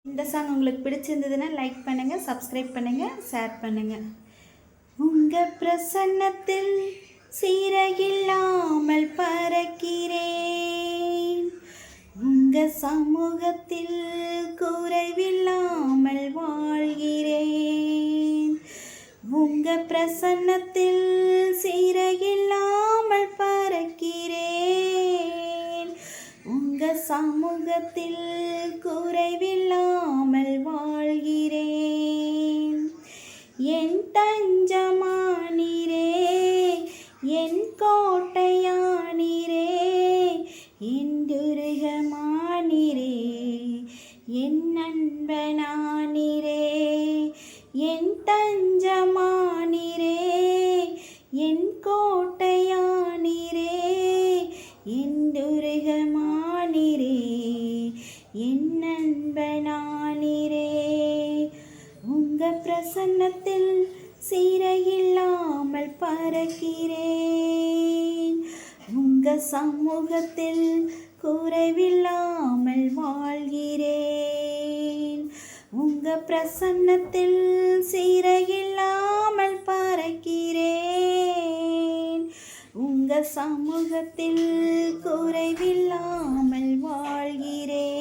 இந்த சாங் உங்களுக்கு பிடிச்சிருந்ததுன்னா லைக் பண்ணுங்கள், சப்ஸ்கிரைப் பண்ணுங்கள், ஷேர் பண்ணுங்கள். உங்கள் பிரசன்னத்தில் சீரகில்லாமல் பறக்கிறேன், உங்கள் சமூகத்தில் குறைவில்லாமல் வாழ்கிறேன். உங்கள் பிரசன்னத்தில் சீரகில்லாமல் பறக்கிறேன், உங்கள் சமூகத்தில் குறைவில்லாமல் வாழ்கிறேன். என் தஞ்சமானீரே, என் கோட்டையானீரே, என் துருகமானீரே, என் நண்பனானீரே. என் தஞ்சமானீரே, என் கோட்டையானீரே, என் துருகமானீரே, என் நண்பனானீரே. உங்கள் பிரசன்னத்தில் சீரகில்லாமல் பறக்கிறேன், உங்கள் சமூகத்தில் குறைவில்லாமல் வாழ்கிறேன். உங்கள் பிரசன்னத்தில் சீரகில்லாமல் பறக்கிறேன், உங்கள் சமூகத்தில் குறைவில்லாமல் வாழ்கிறேன்.